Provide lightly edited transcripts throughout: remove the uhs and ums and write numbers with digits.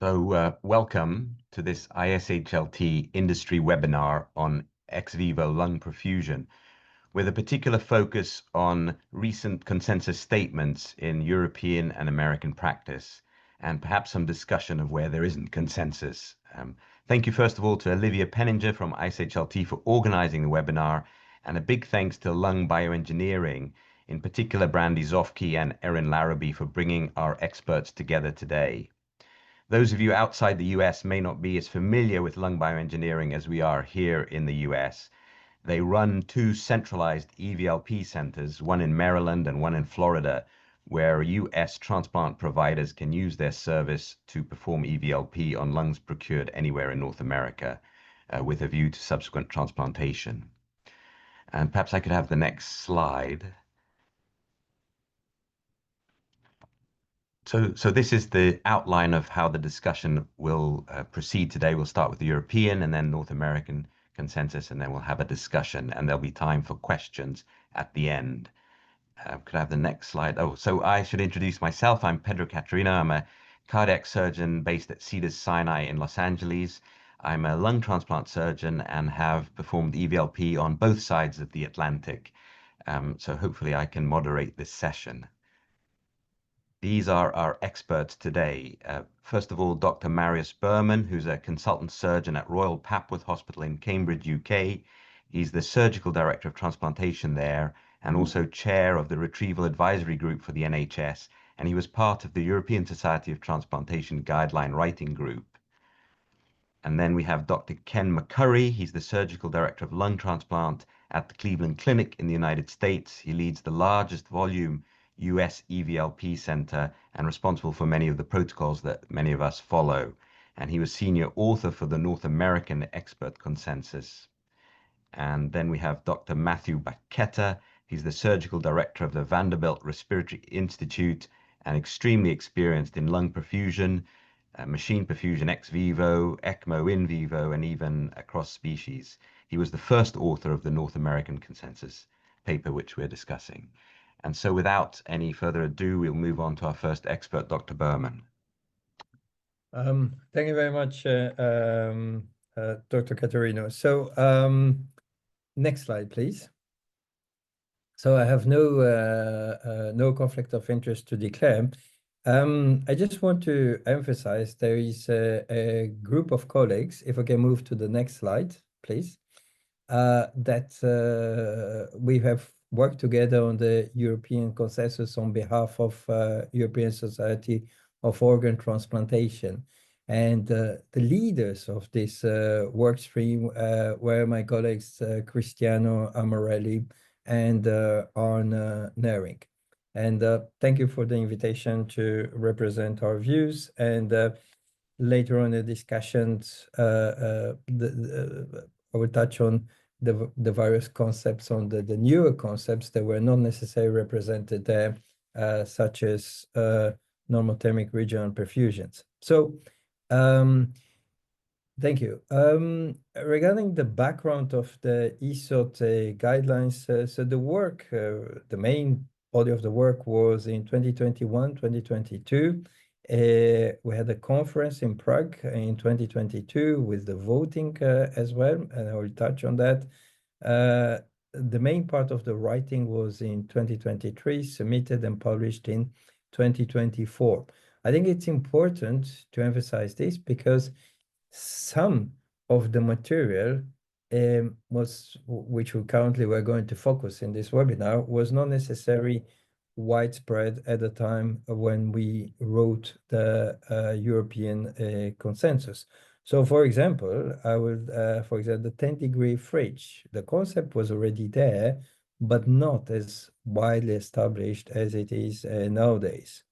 Welcome to this ISHLT industry webinar on ex vivo lung perfusion, with a particular focus on recent consensus statements in European and American practice, and perhaps some discussion of where there isn't consensus. Thank you, first of all, to Olivia Penninger from ISHLT for organizing the webinar, and a big thanks to Lung Bioengineering, in particular Brandy Zofke and Erin Larrabee, for bringing our experts together today. Those of you outside the US may not be as familiar with lung bioengineering as we are here in the US. They run two centralized EVLP centers, one in Maryland and one in Florida, where US transplant providers can use their service to perform EVLP on lungs procured anywhere in North America, with a view to subsequent transplantation. And perhaps I could have the next slide. So this is the outline of how the discussion will proceed today. We'll start with the European and then North American consensus, and then we'll have a discussion, and there'll be time for questions at the end. Could I have the next slide? Oh, so I should introduce myself. I'm Pedro Catarino. I'm a cardiac surgeon based at Cedars-Sinai in Los Angeles. I'm a lung transplant surgeon and have performed EVLP on both sides of the Atlantic. So hopefully I can moderate this session. These are our experts today. First of all, Dr. Marius Berman, who's a consultant surgeon at Royal Papworth Hospital in Cambridge, UK. He's the surgical director of transplantation there and also chair of the Retrieval Advisory Group for the NHS. And he was part of the European Society of Transplantation Guideline Writing Group. And then we have Dr. Ken McCurry. He's the surgical director of lung transplant at the Cleveland Clinic in the United States. He leads the largest volume US EVLP center and responsible for many of the protocols that many of us follow. And he was senior author for the North American expert consensus. And then we have Dr. Matthew Bacchetta. He's the surgical director of the Vanderbilt Respiratory Institute and extremely experienced in lung perfusion, machine perfusion ex vivo, ECMO in vivo, and even across species. He was the first author of the North American consensus paper, which we're discussing. And so without any further ado, we'll move on to our first expert, Dr. Berman. Thank you very much, Dr. Catarino. So next slide, please. So I have no conflict of interest to declare. I just want to emphasize there is a group of colleagues, if I can move to the next slide, please, that we have worked together on the European consensus on behalf of European Society of Organ Transplantation. And the leaders of this work stream were my colleagues Cristiano Amorelli and Arne Nering. And thank you for the invitation to represent our views. And later on in the discussions, I will touch on the various concepts, on the newer concepts that were not necessarily represented there, such as normothermic regional perfusions. So thank you. Regarding the background of the ESHLT guidelines, so the work, the main body of the work was in 2021, 2022. We had a conference in Prague in 2022 with the voting as well, and I will touch on that. The main part of the writing was in 2023, submitted and published in 2024. I think it's important to emphasize this because some of the material which we currently were going to focus in this webinar was not necessarily widespread at the time when we wrote the European consensus. So, for example, for example, the 10-degree fridge, the concept was already there, but not as widely established as it is nowadays.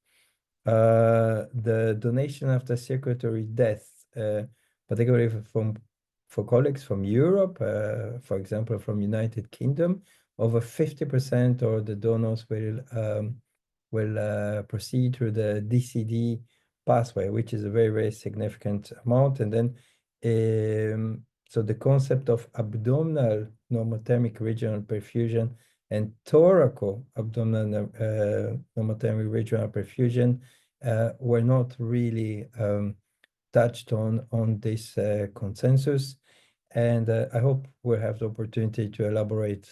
The donation after circulatory death, particularly for colleagues from Europe, for example, from United Kingdom, over 50% of the donors will proceed through the DCD pathway, which is a very, very significant amount. And then, so the concept of abdominal normothermic regional perfusion and thoraco-abdominal normothermic regional perfusion were not really touched on this consensus, and I hope we'll have the opportunity to elaborate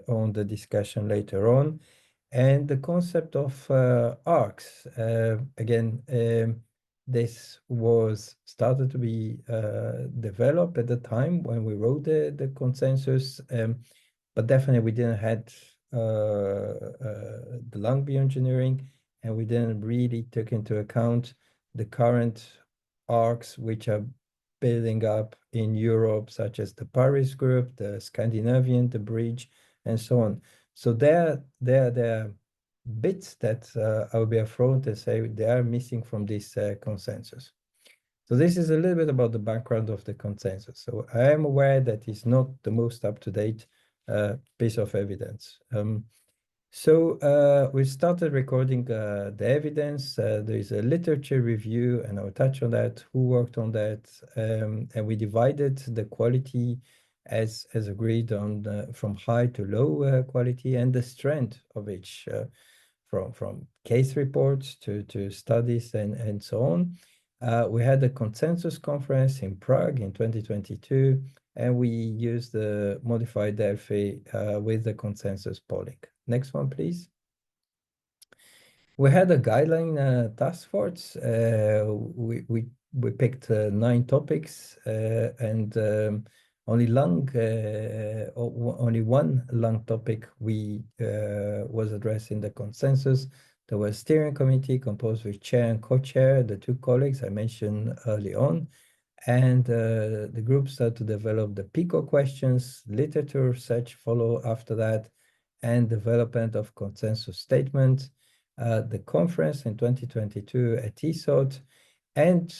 on the discussion later on. And the concept of arcs, again, this was started to be developed at the time when we wrote the consensus, but definitely we didn't had the lung bioengineering, and we didn't really took into account the current arcs which are building up in Europe, such as the Paris Group, the Scandinavian, the Bridge, and so on. So there are bits that I will be upfront and say they are missing from this consensus. So this is a little bit about the background of the consensus. So I am aware that it's not the most up-to-date piece of evidence. So we started recording the evidence. There is a literature review, and I'll touch on that, who worked on that. And we divided the quality as agreed on from high to low quality, and the strength of each, from case reports to studies and so on. We had a consensus conference in Prague in 2022, and we used the modified Delphi with the consensus polling. Next one, please. We had a guideline task force. We picked 9 topics, and only one lung topic was addressed in the consensus. There was a steering committee composed with chair and co-chair, the 2 colleagues I mentioned early on. And the group started to develop the PICO questions, literature research follow after that, and development of consensus statements. The conference in 2022 at ESOT, and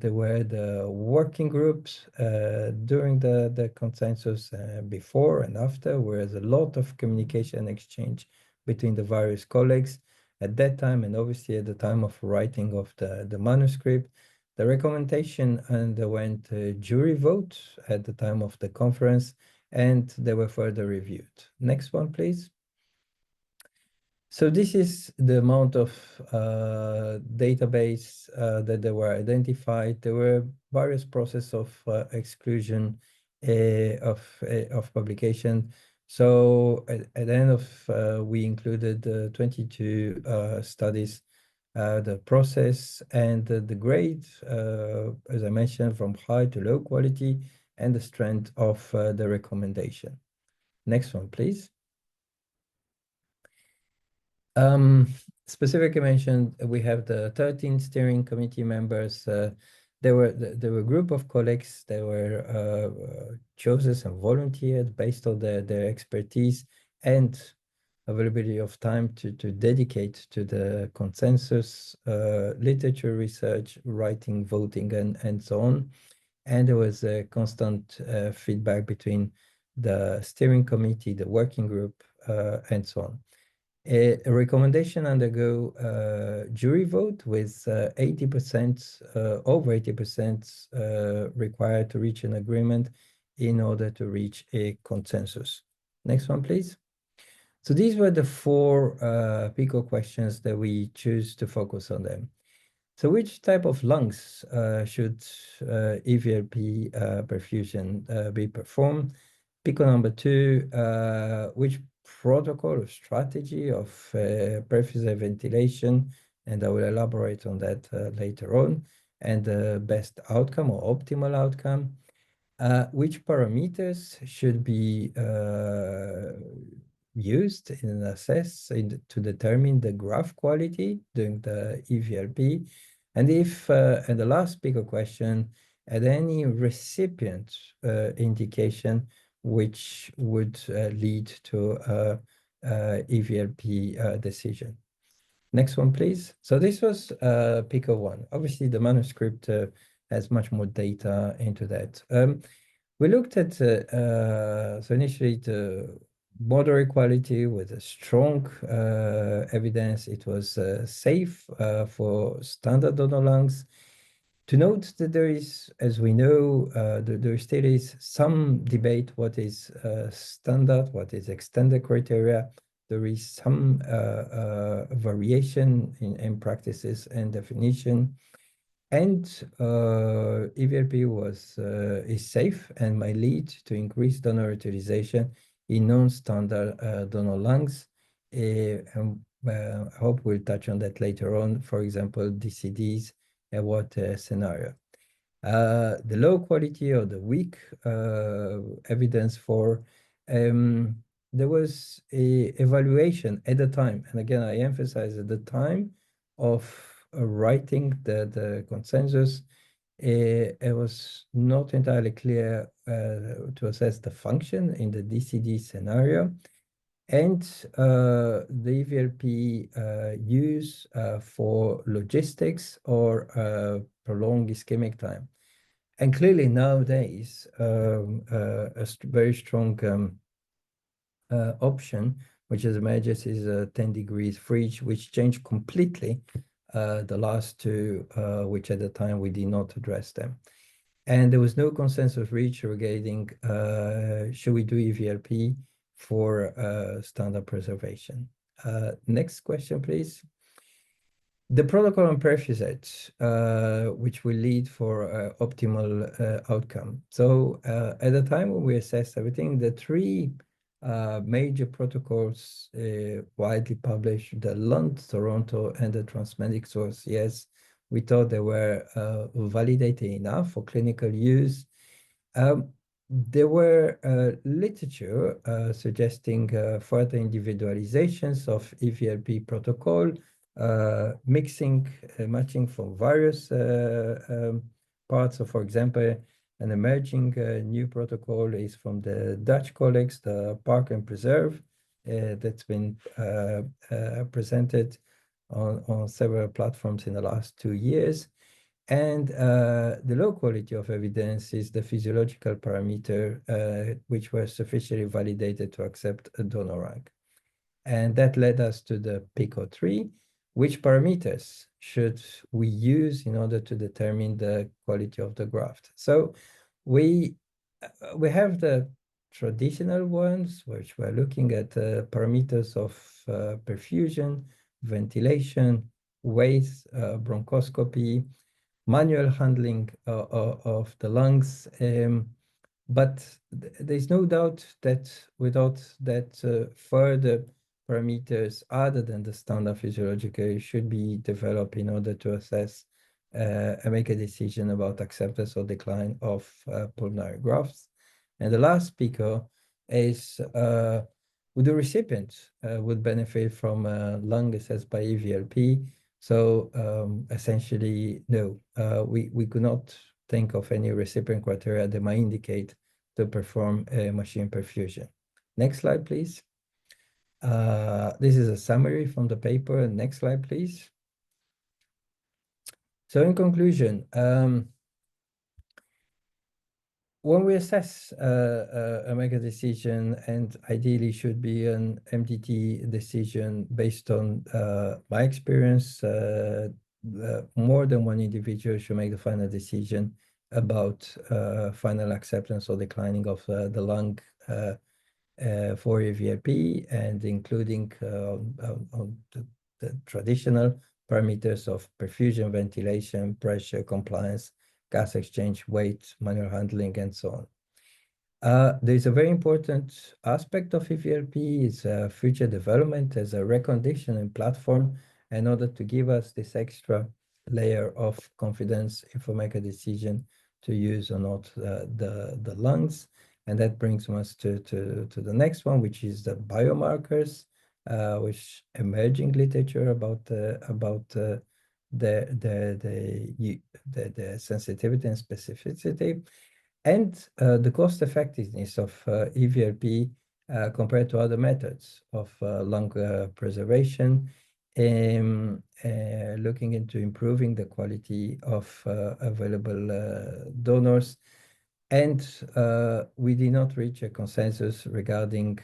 there were the working groups during the consensus before and after, whereas a lot of communication exchange between the various colleagues at that time, and obviously at the time of writing of the manuscript. The recommendation underwent a jury vote at the time of the conference, and they were further reviewed. Next one, please. So this is the amount of database that they were identified. There were various processes of exclusion of publication. So at the end of, we included 22 studies, the process and the grade, as I mentioned, from high to low quality, and the strength of the recommendation. Next one, please. Specifically mentioned, we have the 13 steering committee members. There were a group of colleagues that were chosen and volunteered based on their expertise and availability of time to dedicate to the consensus, literature research, writing, voting, and so on. And there was a constant feedback between the steering committee, the working group, and so on. A recommendation undergo jury vote with 80%, over 80% required to reach an agreement in order to reach a consensus. Next one, please. So these were the 4 PICO questions that we choose to focus on them. So which type of lungs should EVLP perfusion be performed? PICO number 2, which protocol or strategy of perfusion ventilation, and I will elaborate on that later on, and the best outcome or optimal outcome. Which parameters should be used in assess to determine the graph quality during the EVLP, and if and the last PICO question, at any recipient indication which would lead to a EVLP decision. Next one, please. So this was PICO 1. Obviously, the manuscript has much more data into that. We looked at, so initially, the moderate quality with a strong evidence. It was safe for standard donor lungs. To note that there is, as we know, there still is some debate what is standard, what is extended criteria. There is some variation in practices and definition. And EVLP is safe and may lead to increased donor utilization in non-standard donor lungs. And I hope we'll touch on that later on, for example, DCDs and what scenario. The low quality or the weak evidence for there was a evaluation at the time, and again I emphasize at the time of writing the consensus, it was not entirely clear to assess the function in the DCD scenario, and the EVLP use for logistics or prolonged ischemic time. And clearly nowadays, a very strong option which has emerged is a 10 degrees fridge, which changed completely the last two, which at the time we did not address them. And there was no consensus reached regarding should we do EVLP for standard preservation. Next question, please. The protocol on Perfusion, which will lead for optimal outcome. So at the time when we assessed everything, the three major protocols widely published, the Lund, Toronto, and the Transmedic source, yes, we thought they were validated enough for clinical use. There were literature suggesting further individualizations of EVLP protocol, matching from various parts. So, for example, an emerging new protocol is from the Dutch colleagues, the Park and Preserve, that's been presented on several platforms in the last 2 years. And the low quality of evidence is the physiological parameter, which were sufficiently validated to accept a donor rank. And that led us to the PICO3. Which parameters should we use in order to determine the quality of the graft? So we have the traditional ones, which we're looking at parameters of perfusion, ventilation, weight, bronchoscopy, manual handling of the lungs. But there's no doubt that without that further parameters other than the standard physiological should be developed in order to assess and make a decision about acceptance or decline of pulmonary grafts. And the last PICO is would the recipient would benefit from lung assessed by EVLP? So essentially, no, we could not think of any recipient criteria that might indicate to perform a machine perfusion. Next slide, please. This is a summary from the paper. Next slide, please. So in conclusion, when we assess make a decision, and ideally should be an MDT decision based on my experience, more than one individual should make the final decision about final acceptance or declining of the lung for EVLP, and including the traditional parameters of perfusion, ventilation, pressure, compliance, gas exchange, weight, manual handling, and so on. There's a very important aspect of EVLP is future development as a reconditioning platform in order to give us this extra layer of confidence if we make a decision to use or not the lungs. And that brings us to the next one, which is the biomarkers, which emerging literature about the sensitivity and specificity, and the cost effectiveness of EVLP compared to other methods of lung preservation, looking into improving the quality of available donors. And we did not reach a consensus regarding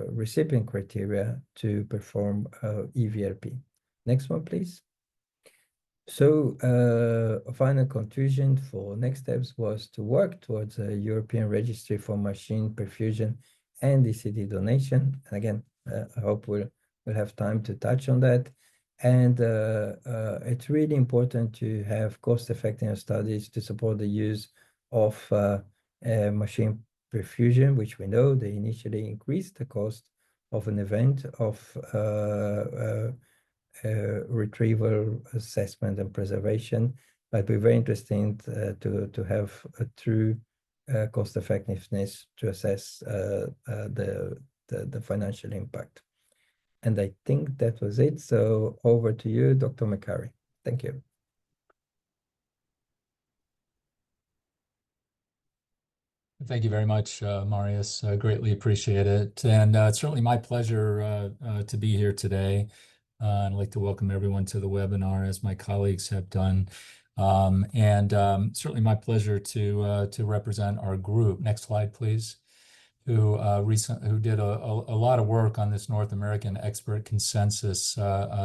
recipient criteria to perform EVLP. Next one, please. So a final conclusion for next steps was to work towards a European registry for machine perfusion and DCD donation. And again, I hope we'll have time to touch on that. And it's really important to have cost-effective studies to support the use of machine perfusion, which we know they initially increase the cost of an event of retrieval, assessment, and preservation. But we're very interested to have a true cost effectiveness to assess the financial impact. And I think that was it. So over to you, Dr. McCarry. Thank you. Thank you very much, Marius. Greatly appreciate it. And it's certainly my pleasure to be here today. I'd like to welcome everyone to the webinar, as my colleagues have done. Certainly my pleasure to represent our group. Next slide, please. Who did a lot of work on this North American expert consensus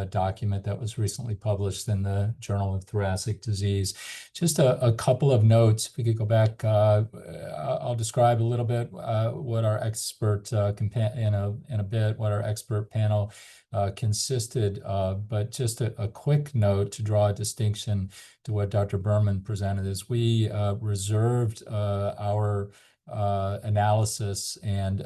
document that was recently published in the Journal of Thoracic Disease. Just a couple of notes. If we could go back, I'll describe a little bit what our expert in a bit what our expert panel consisted of. But just a quick note to draw a distinction to what Dr. Berman presented is we reserved our analysis and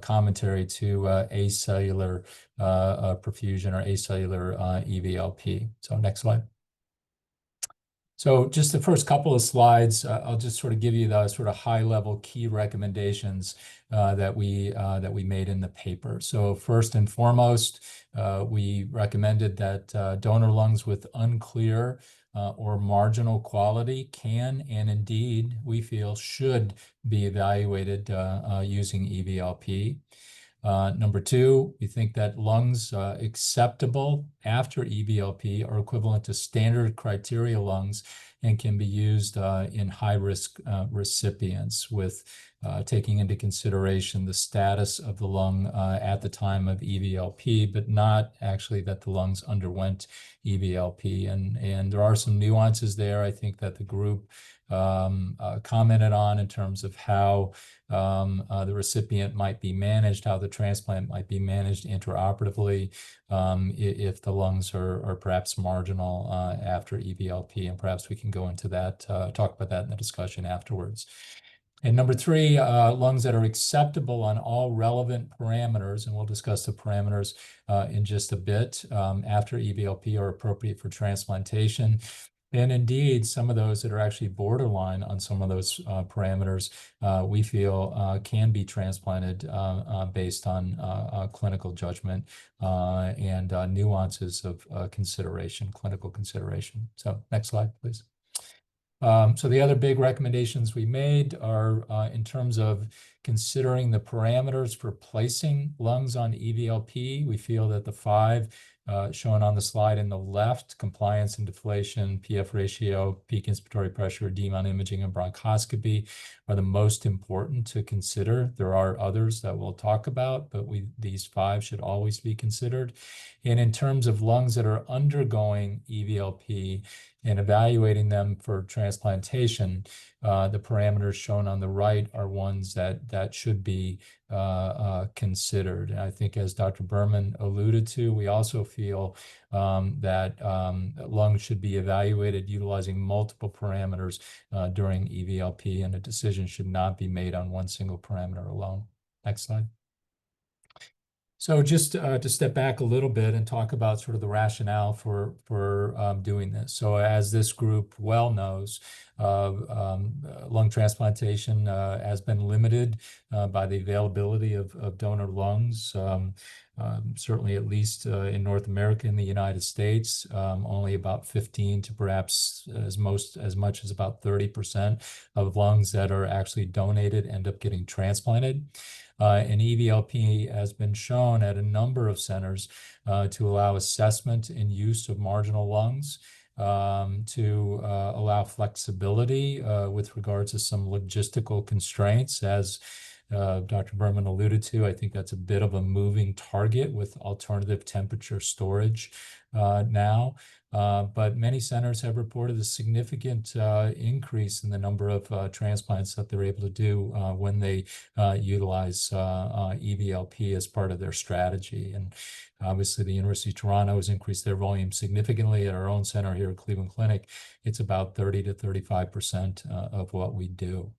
commentary to acellular perfusion or acellular EVLP. So next slide. So just the first couple of slides, I'll just sort of give you the sort of high-level key recommendations that we made in the paper. So first and foremost, we recommended that donor lungs with unclear or marginal quality can, and indeed, we feel should be evaluated using EVLP. Number two, we think that lungs acceptable after EVLP are equivalent to standard criteria lungs and can be used in high-risk recipients with taking into consideration the status of the lung at the time of EVLP, but not actually that the lungs underwent EVLP. And there are some nuances there, I think, that the group commented on in terms of how the recipient might be managed, how the transplant might be managed intraoperatively if the lungs are perhaps marginal after EVLP. And perhaps we can go into that, talk about that in the discussion afterwards. And number three, lungs that are acceptable on all relevant parameters, and we'll discuss the parameters in just a bit, after EVLP are appropriate for transplantation. And indeed, some of those that are actually borderline on some of those parameters, we feel can be transplanted based on clinical judgment and nuances of consideration, clinical consideration. So next slide, please. So the other big recommendations we made are in terms of considering the parameters for placing lungs on EVLP. We feel that the five shown on the slide in the left, compliance and deflation, PF ratio, peak inspiratory pressure, edema on imaging, and bronchoscopy, are the most important to consider. There are others that we'll talk about, but these five should always be considered. And in terms of lungs that are undergoing EVLP and evaluating them for transplantation, the parameters shown on the right are ones that should be considered. And I think, as Dr. Berman alluded to, we also feel that lungs should be evaluated utilizing multiple parameters during EVLP, and a decision should not be made on one single parameter alone. Next slide. So just to step back a little bit and talk about sort of the rationale for doing this. So as this group well knows, lung transplantation has been limited by the availability of donor lungs. Certainly, at least in North America and the United States, only about 15 to perhaps as much as about 30% of lungs that are actually donated end up getting transplanted. And EVLP has been shown at a number of centers to allow assessment and use of marginal lungs, to allow flexibility with regards to some logistical constraints. As Dr. Berman alluded to, I think that's a bit of a moving target with alternative temperature storage now. But many centers have reported a significant increase in the number of transplants that they're able to do when they utilize EVLP as part of their strategy. And obviously, the University of Toronto has increased their volume significantly. At our own center here at Cleveland Clinic, it's about 30 to 35% of what we do.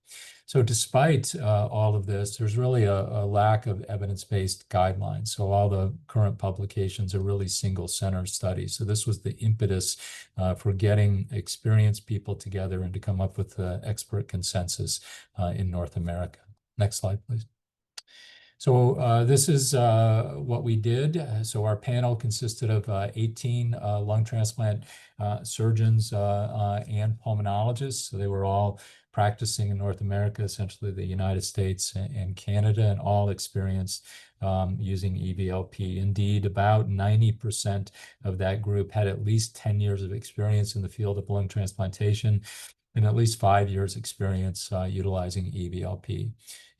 So despite all of this, there's really a lack of evidence-based guidelines. So all the current publications are really single center studies. So this was the impetus for getting experienced people together and to come up with the expert consensus in North America. Next slide, please. So this is what we did. So our panel consisted of 18 lung transplant surgeons and pulmonologists. So they were all practicing in North America, essentially the United States and Canada, and all experienced using EVLP. Indeed, about 90% of that group had at least 10 years of experience in the field of lung transplantation and at least 5 years experience utilizing EVLP.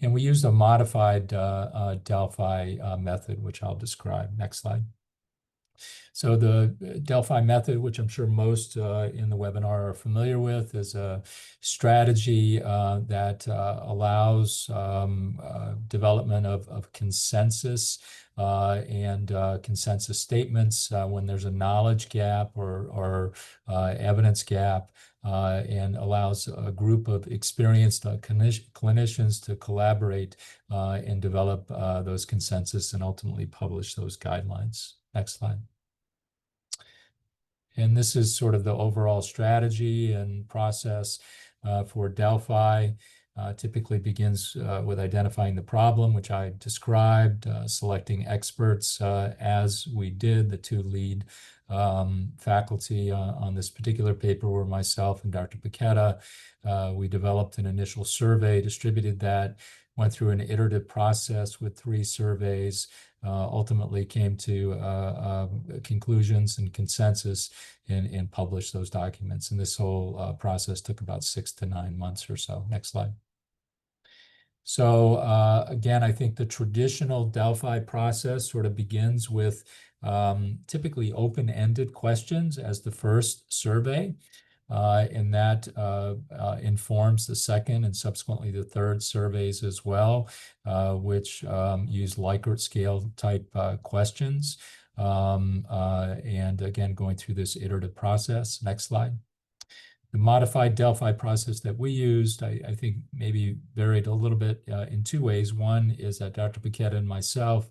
And we used a modified Delphi method, which I'll describe. Next slide. So the Delphi method, which I'm sure most in the webinar are familiar with, is a strategy that allows development of consensus and consensus statements when there's a knowledge gap or evidence gap, and allows a group of experienced clinicians to collaborate and develop those consensus and ultimately publish those guidelines. Next slide. And this is sort of the overall strategy and process for Delphi. Typically begins with identifying the problem, which I described, selecting experts as we did. The two lead faculty on this particular paper were myself and Dr. Paquetta. We developed an initial survey, distributed that, went through an iterative process with 3 surveys, ultimately came to conclusions and consensus and published those documents. And this whole process took about 6 to 9 months or so. Next slide. So again, I think the traditional Delphi process sort of begins with typically open-ended questions as the first survey. And that informs the second and subsequently the third surveys as well, which use Likert scale type questions. And again, going through this iterative process. Next slide. The modified Delphi process that we used, I think maybe varied a little bit in 2 ways. One is that Dr. Paquetta and myself,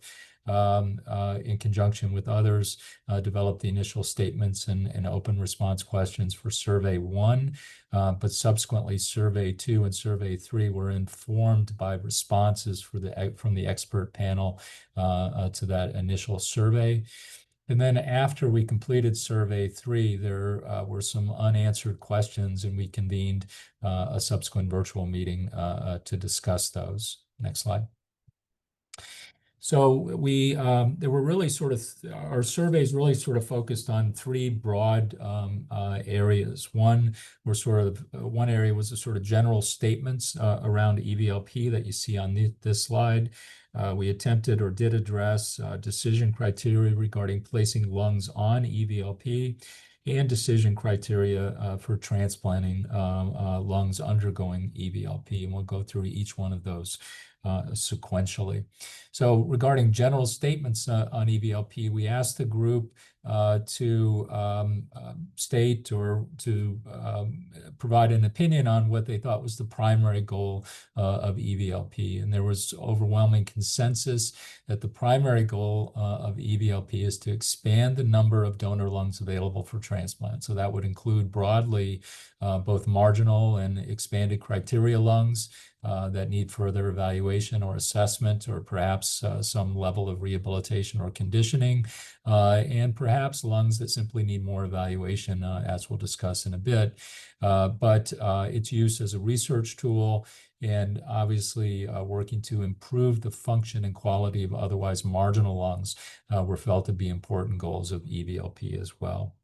in conjunction with others, developed the initial statements and open response questions for survey 1, but subsequently survey 2 and survey 3 were informed by responses from the expert panel to that initial survey. And then after we completed survey 3, there were some unanswered questions, and we convened a subsequent virtual meeting to discuss those. Next slide. So there were really our surveys really sort of focused on 3 broad areas. One area was the sort of general statements around EVLP that you see on this slide. We attempted or did address decision criteria regarding placing lungs on EVLP and decision criteria for transplanting lungs undergoing EVLP. And we'll go through each one of those sequentially. So regarding general statements on EVLP, we asked the group to state or to provide an opinion on what they thought was the primary goal of EVLP. And there was overwhelming consensus that the primary goal of EVLP is to expand the number of donor lungs available for transplant. So that would include broadly both marginal and expanded criteria lungs that need further evaluation or assessment, or perhaps some level of rehabilitation or conditioning, and perhaps lungs that simply need more evaluation, as we'll discuss in a bit. But its use as a research tool and obviously working to improve the function and quality of otherwise marginal lungs were felt to be important goals of EVLP as well.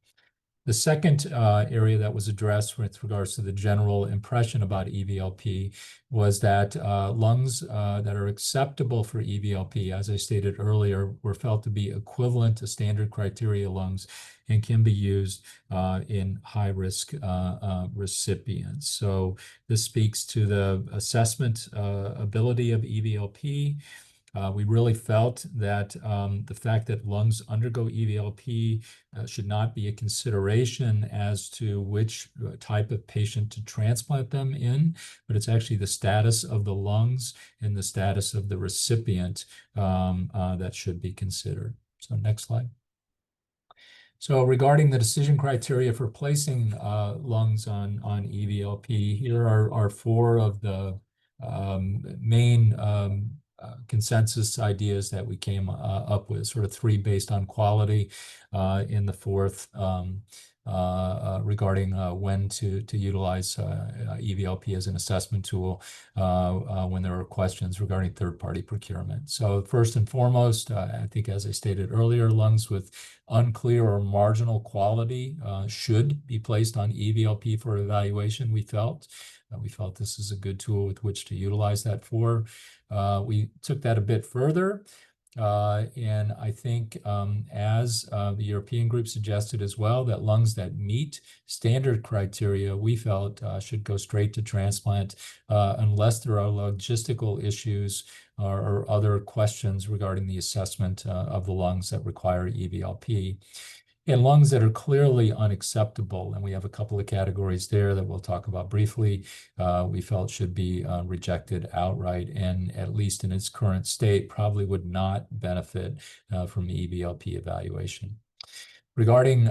The second area that was addressed with regards to the general impression about EVLP was that lungs that are acceptable for EVLP, as I stated earlier, were felt to be equivalent to standard criteria lungs and can be used in high-risk recipients. So this speaks to the assessment ability of EVLP. We really felt that the fact that lungs undergo EVLP should not be a consideration as to which type of patient to transplant them in, but it's actually the status of the lungs and the status of the recipient that should be considered. So next slide. So regarding the decision criteria for placing lungs on EVLP, here are four of the main consensus ideas that we came up with, sort of three based on quality, in the fourth regarding when to utilize EVLP as an assessment tool when there are questions regarding third-party procurement. So first and foremost, I think as I stated earlier, lungs with unclear or marginal quality should be placed on EVLP for evaluation, we felt. We felt this is a good tool with which to utilize that for. We took that a bit further. And I think as the European group suggested as well, that lungs that meet standard criteria, we felt should go straight to transplant unless there are logistical issues or other questions regarding the assessment of the lungs that require EVLP. And lungs that are clearly unacceptable, and we have a couple of categories there that we'll talk about briefly, we felt should be rejected outright, and at least in its current state, probably would not benefit from EVLP evaluation. Regarding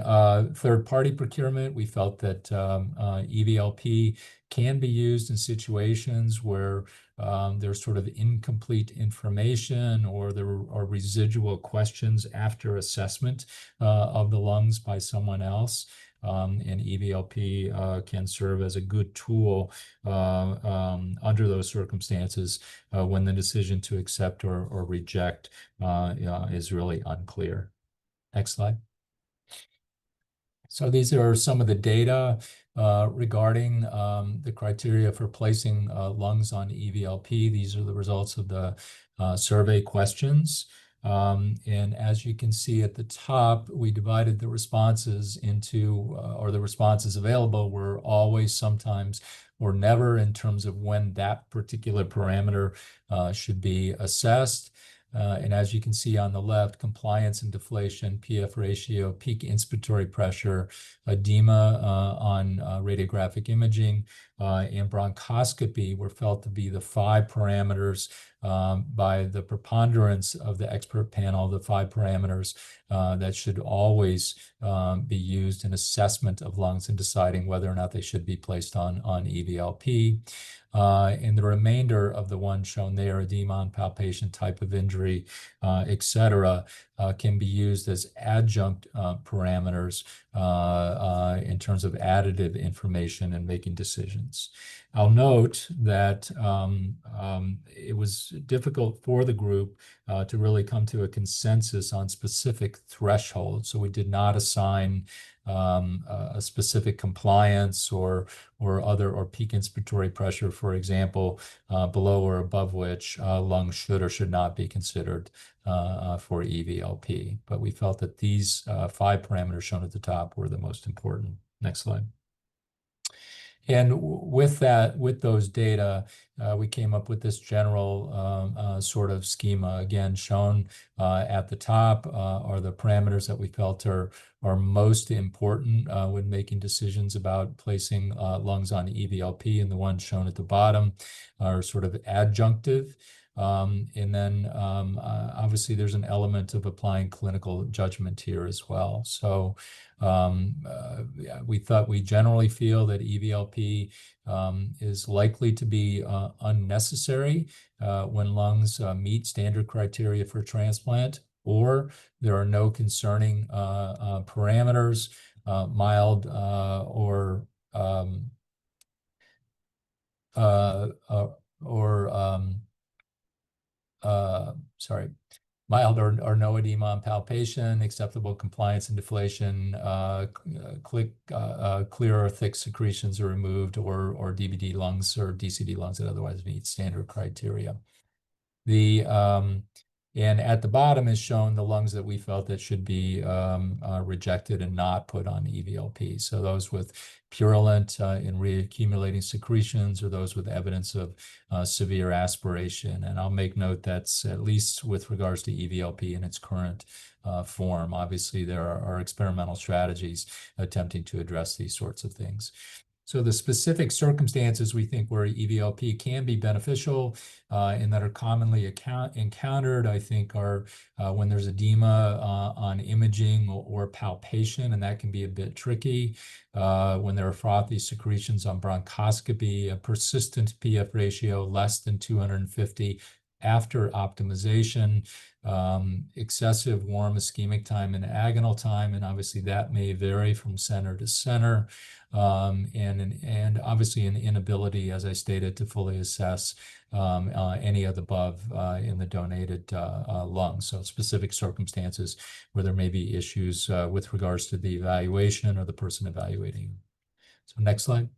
third-party procurement, we felt that EVLP can be used in situations where there's sort of incomplete information or there are residual questions after assessment of the lungs by someone else. And EVLP can serve as a good tool under those circumstances when the decision to accept or reject is really unclear. Next slide. So these are some of the data regarding the criteria for placing lungs on EVLP. These are the results of the survey questions. And as you can see at the top, we divided the responses into, or the responses available were always, sometimes, or never in terms of when that particular parameter should be assessed. And as you can see on the left, compliance and deflation, PF ratio, peak inspiratory pressure, edema on radiographic imaging, and bronchoscopy were felt to be the 5 parameters by the preponderance of the expert panel, the 5 parameters that should always be used in assessment of lungs and deciding whether or not they should be placed on EVLP. And the remainder of the ones shown there, edema on palpation, type of injury, etc., can be used as adjunct parameters in terms of additive information and making decisions. I'll note that it was difficult for the group to really come to a consensus on specific thresholds. So we did not assign a specific compliance or peak inspiratory pressure, for example, below or above which lungs should or should not be considered for EVLP. But we felt that these 5 parameters shown at the top were the most important. Next slide. And with those data, we came up with this general sort of schema. Again, shown at the top are the parameters that we felt are most important when making decisions about placing lungs on EVLP, and the ones shown at the bottom are sort of adjunctive. And then obviously there's an element of applying clinical judgment here as well. So we generally feel that EVLP is likely to be unnecessary when lungs meet standard criteria for transplant, or there are no concerning parameters, mild mild or no edema on palpation, acceptable compliance and deflation, clear or thick secretions are removed, or DBD lungs or DCD lungs that otherwise meet standard criteria. And at the bottom is shown the lungs that we felt that should be rejected and not put on EVLP. So those with purulent and reaccumulating secretions, or those with evidence of severe aspiration. And I'll make note that's at least with regards to EVLP in its current form. Obviously, there are experimental strategies attempting to address these sorts of things. So the specific circumstances we think where EVLP can be beneficial and that are commonly encountered, I think, are when there's edema on imaging or palpation, and that can be a bit tricky. When there are frothy secretions on bronchoscopy, a persistent PF ratio less than 250 after optimization, excessive warm ischemic time and agonal time, and obviously that may vary from center to center, and obviously an inability, as I stated, to fully assess any of the above in the donated lungs. So specific circumstances where there may be issues with regards to the evaluation or the person evaluating. So next slide.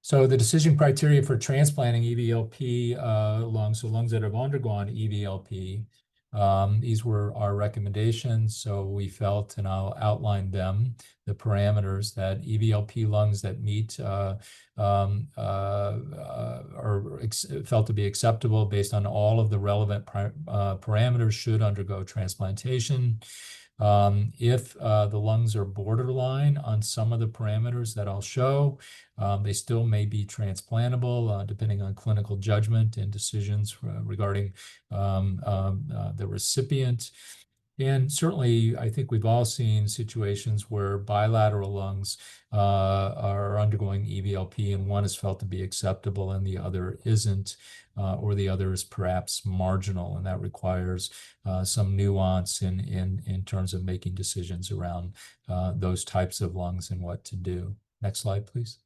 So the decision criteria for transplanting EVLP lungs, so lungs that have undergone EVLP, these were our recommendations. So we felt, and I'll outline them, the parameters that EVLP lungs that meet are felt to be acceptable based on all of the relevant parameters should undergo transplantation. If the lungs are borderline on some of the parameters that I'll show, they still may be transplantable depending on clinical judgment and decisions regarding the recipient. And certainly, I think we've all seen situations where bilateral lungs are undergoing EVLP, and one is felt to be acceptable and the other isn't, or the other is perhaps marginal, and that requires some nuance in terms of making decisions around those types of lungs and what to do. Next slide, please.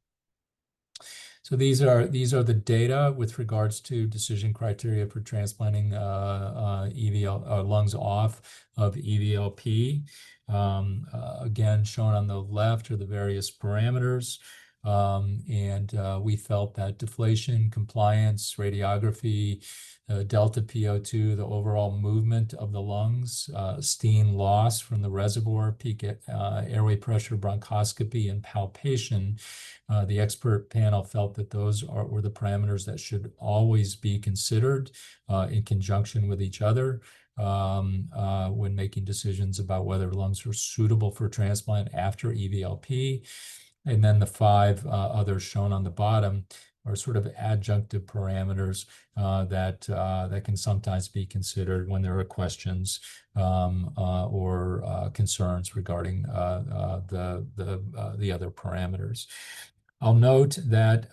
So these are the data with regards to decision criteria for transplanting lungs off of EVLP. Again, shown on the left are the various parameters. And we felt that deflation, compliance, radiography, delta PO2, the overall movement of the lungs, steam loss from the reservoir, peak airway pressure, bronchoscopy, and palpation. The expert panel felt that those were the parameters that should always be considered in conjunction with each other when making decisions about whether lungs are suitable for transplant after EVLP. And then the 5 others shown on the bottom are sort of adjunctive parameters that can sometimes be considered when there are questions or concerns regarding the other parameters. I'll note that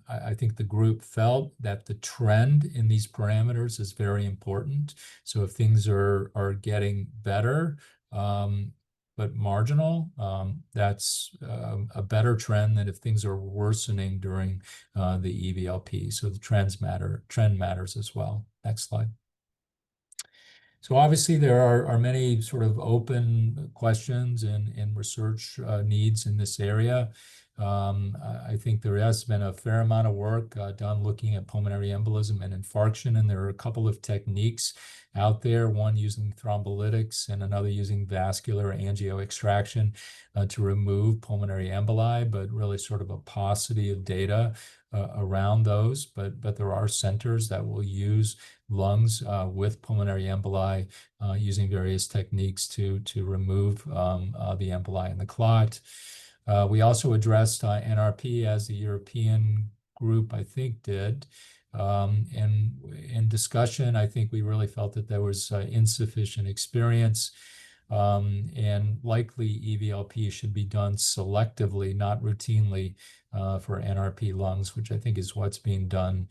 I think the group felt that the trend in these parameters is very important. So if things are getting better, but marginal, that's a better trend than if things are worsening during the EVLP. So the trend matters as well. Next slide. So obviously there are many sort of open questions and research needs in this area. I think there has been a fair amount of work done looking at pulmonary embolism and infarction, and there are a couple of techniques out there, one using thrombolytics and another using vascular angio extraction to remove pulmonary emboli, but really sort of a paucity of data around those. But there are centers that will use lungs with pulmonary emboli using various techniques to remove the emboli in the clot. We also addressed NRP, as the European group, I think, did. And in discussion, I think we really felt that there was insufficient experience, and likely EVLP should be done selectively, not routinely, for NRP lungs, which I think is what's being done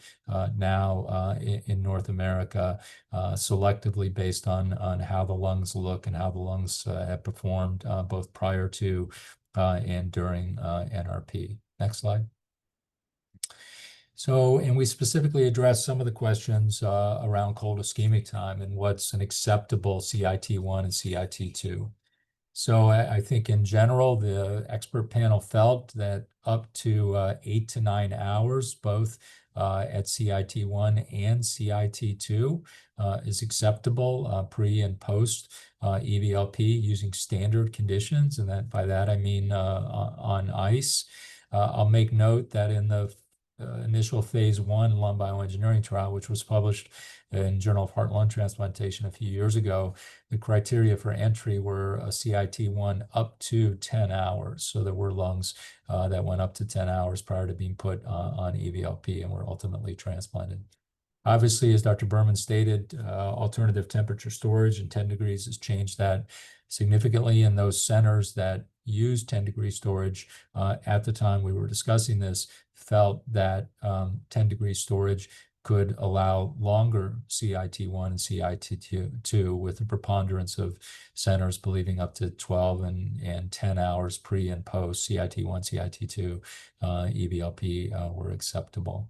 now in North America, selectively based on how the lungs look and how the lungs have performed both prior to and during NRP. Next slide. So, and we specifically addressed some of the questions around cold ischemic time and what's an acceptable CIT1 and CIT2. So I think in general, the expert panel felt that up to 8 to 9 hours, both at CIT1 and CIT2 is acceptable pre and post EVLP using standard conditions. And that by that, I mean on ice. I'll make note that in the initial phase 1 lung bioengineering trial, which was published in Journal of Heart Lung Transplantation a few years ago, the criteria for entry were a CIT1 up to 10 hours. So there were lungs that went up to 10 hours prior to being put on EVLP and were ultimately transplanted. Obviously, as Dr. Berman stated, alternative temperature storage and 10 degrees has changed that significantly in those centers that use 10-degree storage. At the time we were discussing this, felt that 10-degree storage could allow longer CIT1 and CIT2 with a preponderance of centers believing up to 12 and 10 hours pre and post CIT1, CIT2 EVLP were acceptable.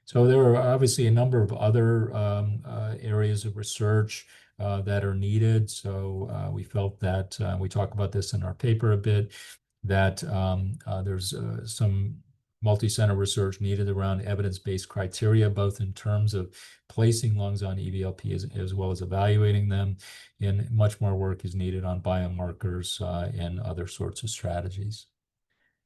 So there are obviously a number of other areas of research that are needed. So we felt that, we talk about this in our paper a bit, that there's some multi-center research needed around evidence-based criteria, both in terms of placing lungs on EVLP as well as evaluating them. And much more work is needed on biomarkers and other sorts of strategies.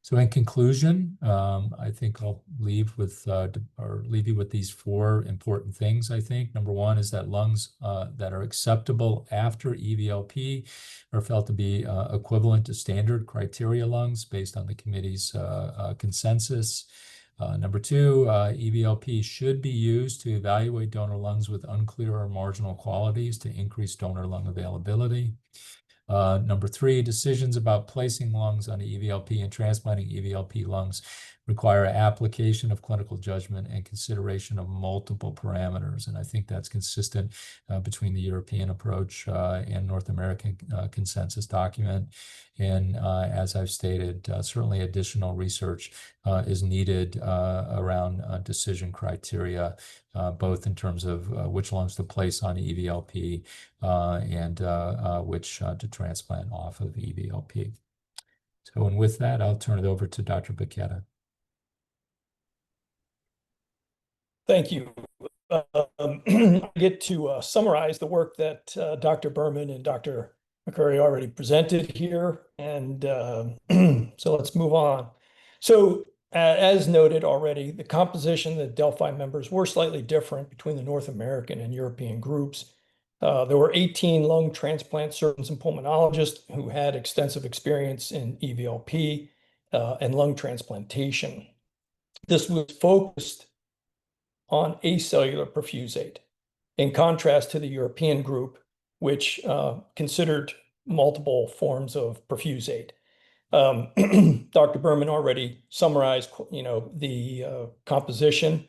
So in conclusion, I think I'll leave you with these 4 important things, I think. Number 1 is that lungs that are acceptable after EVLP are felt to be equivalent to standard criteria lungs based on the committee's consensus. Number 2, EVLP should be used to evaluate donor lungs with unclear or marginal qualities to increase donor lung availability. Number 3, decisions about placing lungs on EVLP and transplanting EVLP lungs require application of clinical judgment and consideration of multiple parameters. And I think that's consistent between the European approach and North American consensus document. And as I've stated, certainly additional research is needed around decision criteria, both in terms of which lungs to place on EVLP and which to transplant off of EVLP. So, and with that, I'll turn it over to Dr. Baqueta. Thank you. I get to summarize the work that Dr. Berman and Dr. McCurry already presented here. And so let's move on. So as noted already, the composition of the Delphi members were slightly different between the North American and European groups. There were 18 lung transplant surgeons and pulmonologists who had extensive experience in EVLP and lung transplantation. This was focused on acellular perfusate, in contrast to the European group, which considered multiple forms of perfusate. Dr. Berman already summarized, the composition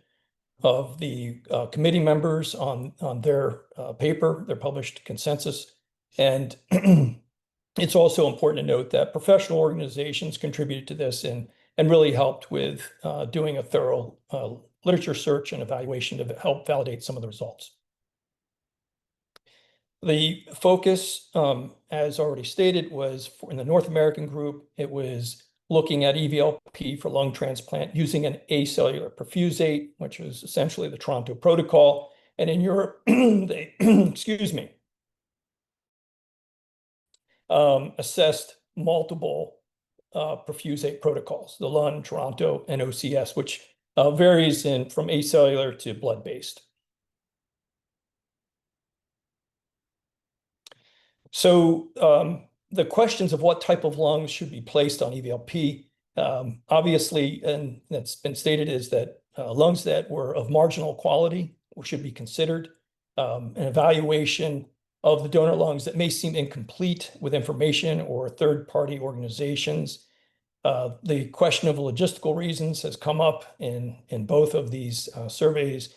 of the committee members on their paper, their published consensus. And it's also important to note that professional organizations contributed to this and really helped with doing a thorough literature search and evaluation to help validate some of the results. The focus, as already stated, was in the North American group. It was looking at EVLP for lung transplant using an acellular perfusate, which was essentially the Toronto protocol. And in Europe, they, assessed multiple perfusate protocols, the Lund, Toronto, and OCS, which varies from acellular to blood-based. So the questions of what type of lungs should be placed on EVLP, obviously, and that's been stated, is that lungs that were of marginal quality should be considered. An evaluation of the donor lungs that may seem incomplete with information or third-party organizations. The question of logistical reasons has come up in both of these surveys.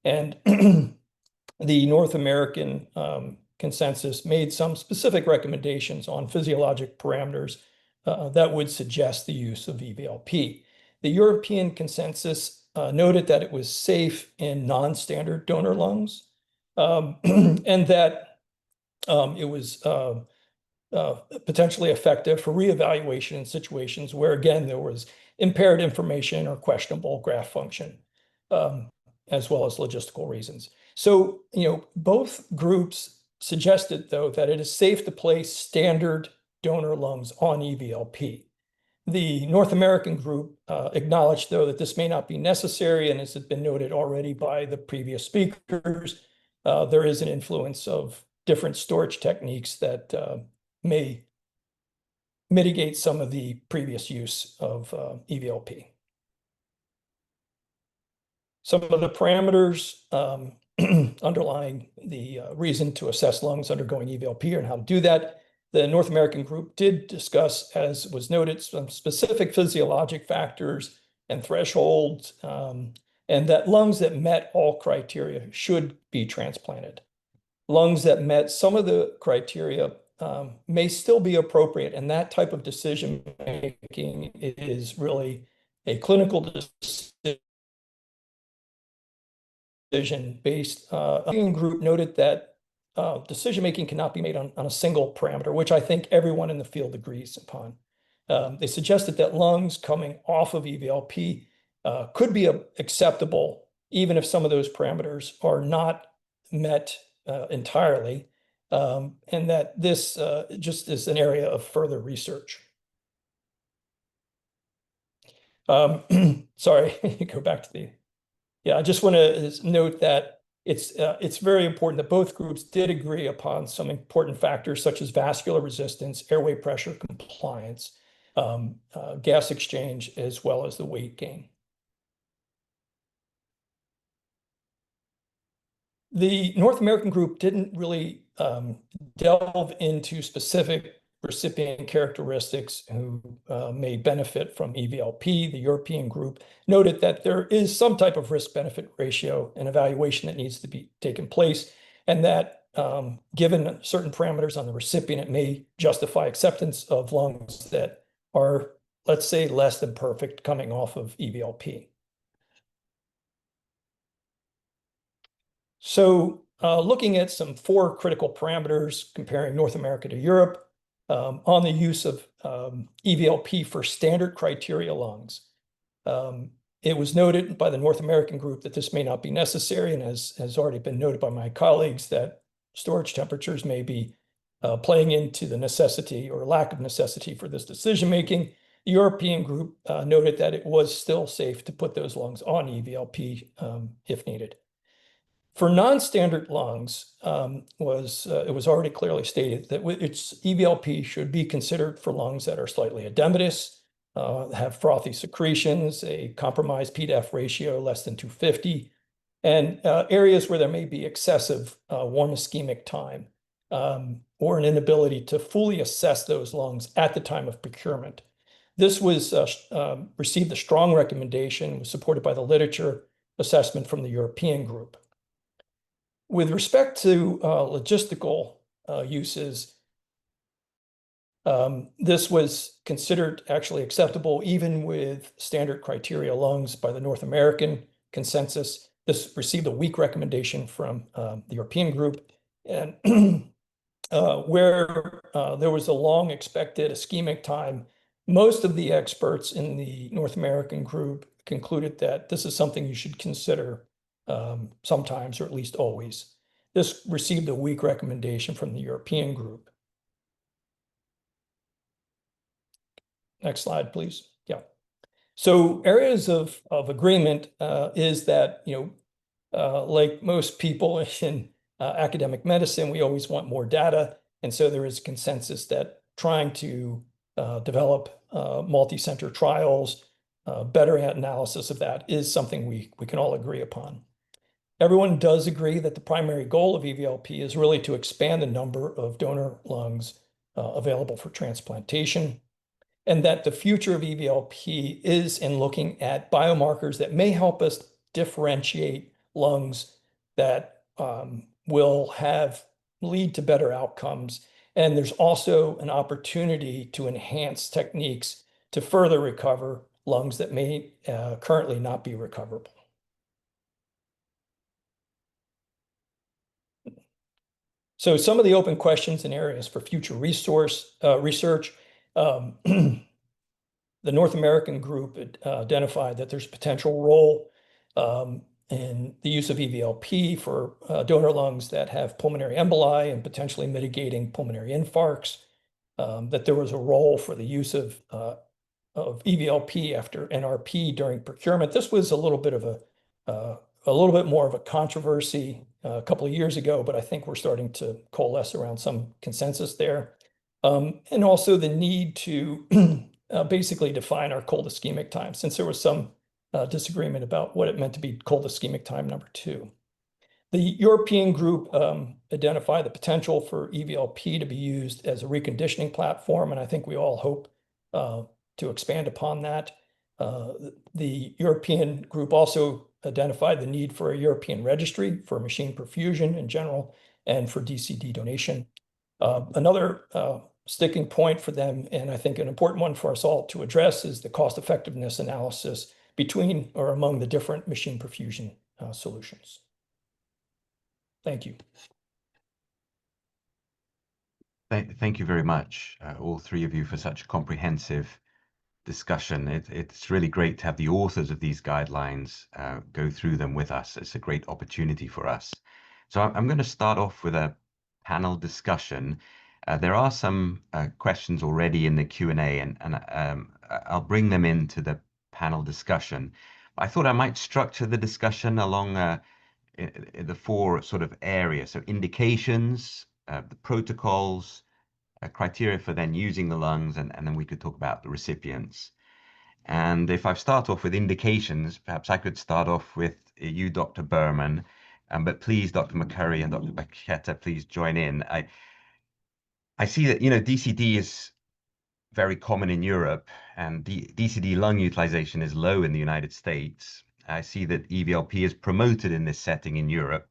And the North American consensus made some specific recommendations on physiologic parameters that would suggest the use of EVLP. The European consensus noted that it was safe in non-standard donor lungs, and that it was potentially effective for reevaluation in situations where, again, there was impaired information or questionable graft function, as well as logistical reasons. So, both groups suggested, though, that it is safe to place standard donor lungs on EVLP. The North American group acknowledged, though, that this may not be necessary, and as has been noted already by the previous speakers, there is an influence of different storage techniques that may mitigate some of the previous use of EVLP. Some of the parameters underlying the reason to assess lungs undergoing EVLP and how to do that. The North American group did discuss, as was noted, some specific physiologic factors and thresholds, and that lungs that met all criteria should be transplanted. Lungs that met some of the criteria may still be appropriate, and that type of decision making is really a clinical decision based. The group noted that decision making cannot be made on a single parameter, which I think everyone in the field agrees upon. They suggested that lungs coming off of EVLP could be acceptable, even if some of those parameters are not met entirely, and that this just is an area of further research. Sorry, go back to the, yeah, I just want to note that it's very important that both groups did agree upon some important factors such as vascular resistance, airway pressure compliance, gas exchange, as well as the weight gain. The North American group didn't really delve into specific recipient characteristics who may benefit from EVLP. The European group noted that there is some type of risk-benefit ratio and evaluation that needs to be taken place, and that given certain parameters on the recipient, it may justify acceptance of lungs that are, let's say, less than perfect coming off of EVLP. So looking at some 4 critical parameters comparing North America to Europe on the use of EVLP for standard criteria lungs. It was noted by the North American group that this may not be necessary, and as has already been noted by my colleagues, that storage temperatures may be playing into the necessity or lack of necessity for this decision-making. The European group noted that it was still safe to put those lungs on EVLP if needed. For non-standard lungs, it was already clearly stated that its EVLP should be considered for lungs that are slightly edematous, have frothy secretions, a compromised P-to-F ratio less than 250, and areas where there may be excessive warm ischemic time or an inability to fully assess those lungs at the time of procurement. This was received a strong recommendation, was supported by the literature assessment from the European group. With respect to logistical uses, this was considered actually acceptable even with standard criteria lungs by the North American consensus. This received a weak recommendation from the European group, and where there was a long expected ischemic time, most of the experts in the North American group concluded that this is something you should consider sometimes, or at least always. This received a weak recommendation from the European group. Next slide, please. Yeah. So areas of agreement is that, like most people in academic medicine, we always want more data. And so there is consensus that trying to develop multi-center trials, better analysis of that is something we can all agree upon. Everyone does agree that the primary goal of EVLP is really to expand the number of donor lungs available for transplantation, and that the future of EVLP is in looking at biomarkers that may help us differentiate lungs that will lead to better outcomes. And there's also an opportunity to enhance techniques to further recover lungs that may currently not be recoverable. So some of the open questions and areas for future research, the North American group identified that there's potential role in the use of EVLP for donor lungs that have pulmonary emboli and potentially mitigating pulmonary infarcts, that there was a role for the use of EVLP after NRP during procurement. This was a little bit more of a controversy a couple of years ago, but I think we're starting to coalesce around some consensus there. And also the need to basically define our cold ischemic time, since there was some disagreement about what it meant to be cold ischemic time number 2. The European group identified the potential for EVLP to be used as a reconditioning platform, and I think we all hope to expand upon that. The European group also identified the need for a European registry for machine perfusion in general and for DCD donation. Another sticking point for them, and I think an important one for us all to address, is the cost effectiveness analysis between or among the different machine perfusion solutions. Thank you. Thank you very much, all three of you, for such a comprehensive discussion. It's really great to have the authors of these guidelines go through them with us. It's a great opportunity for us. So I'm going to start off with a panel discussion. There are some questions already in the Q&A, and I'll bring them into the panel discussion. I thought I might structure the discussion along the 4 sort of areas. So indications, the protocols, criteria for then using the lungs, and then we could talk about the recipients. And if I start off with indications, perhaps I could start off with you, Dr. Berman, but please, Dr. McCurry and Dr. Bacchetta, please join in. I see that, DCD is very common in Europe, and DCD lung utilization is low in the United States. I see that EVLP is promoted in this setting in Europe.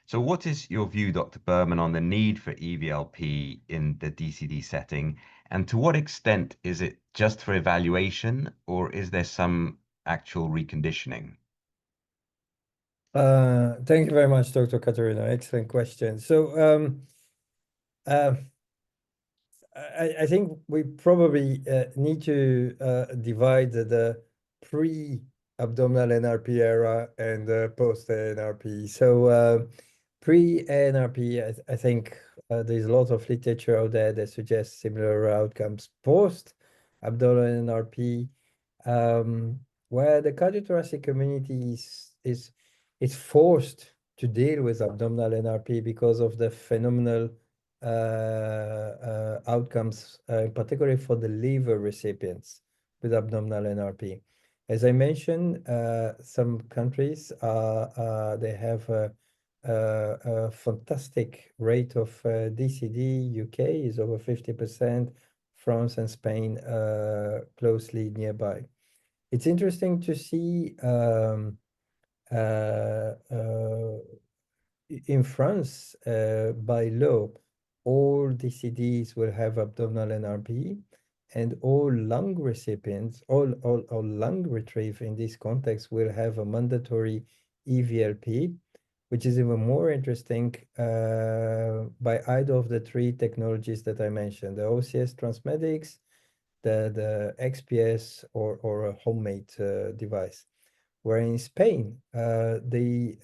So what is your view, Dr. Berman, on the need for EVLP in the DCD setting? And to what extent is it just for evaluation, or is there some actual reconditioning? Thank you very much, Dr. Catarino. Excellent question. So I think we probably need to divide the pre-abdominal NRP era and the post-NRP. So pre-NRP, I think there's a lot of literature out there that suggests similar outcomes post-abdominal NRP, where the cardiothoracic community is forced to deal with abdominal NRP because of the phenomenal outcomes, particularly for the liver recipients with abdominal NRP. As I mentioned, some countries they have a fantastic rate of DCD. UK is over 50%, France and Spain closely nearby. It's interesting to see in France, by law, all DCDs will have abdominal NRP, and all lung recipients, all lung retrieve in this context will have a mandatory EVLP, which is even more interesting by either of the 3 technologies that I mentioned, the OCS Transmedics, the XPS, or a homemade device. Where in Spain, they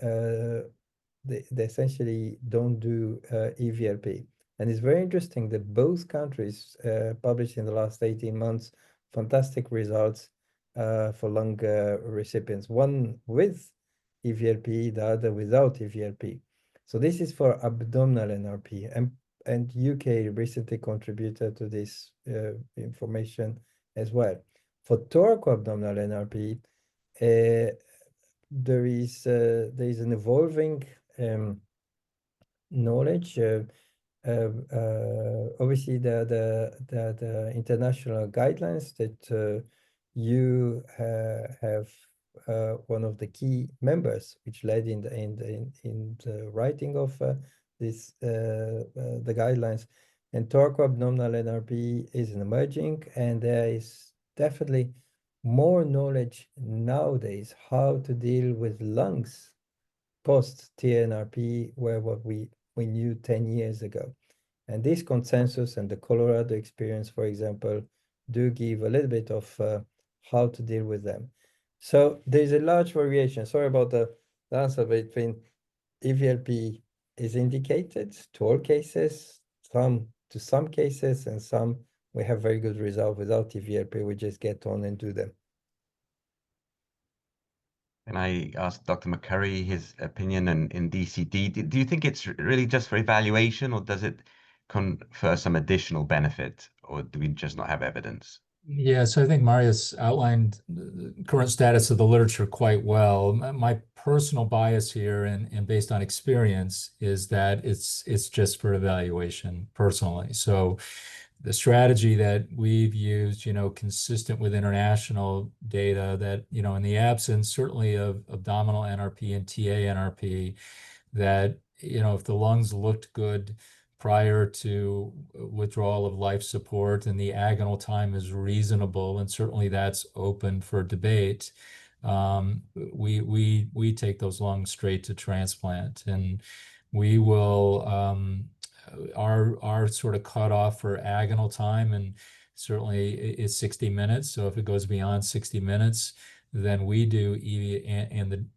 essentially don't do EVLP. And it's very interesting that both countries published in the last 18 months fantastic results for lung recipients, one with EVLP, the other without EVLP. So this is for abdominal NRP, and UK recently contributed to this information as well. For thoracoabdominal NRP, there is an evolving knowledge. Obviously, the international guidelines that you have one of the key members, which led in the writing of this the guidelines. And thoracoabdominal NRP is emerging, and there is definitely more knowledge nowadays how to deal with lungs post-TNRP where what we knew 10 years ago. And this consensus and the Colorado experience, for example, do give a little bit of how to deal with them. So there's a large variation. Sorry about the answer between EVLP is indicated to all cases, some to some cases, and some we have very good result without EVLP. We just get on and do them. Can I ask Dr. McCurry his opinion in DCD? Do you think it's really just for evaluation, or does it confer some additional benefit, or do we just not have evidence? Yeah, so I think Marius outlined the current status of the literature quite well. My personal bias here and based on experience is that it's just for evaluation personally. So the strategy that we've used, consistent with international data that, in the absence certainly of abdominal NRP and TA NRP, that, if the lungs looked good prior to withdrawal of life support and the agonal time is reasonable, and certainly that's open for debate, we take those lungs straight to transplant, and we will our sort of cutoff for agonal time, and certainly is 60 minutes. So if it goes beyond 60 minutes, then we do EV,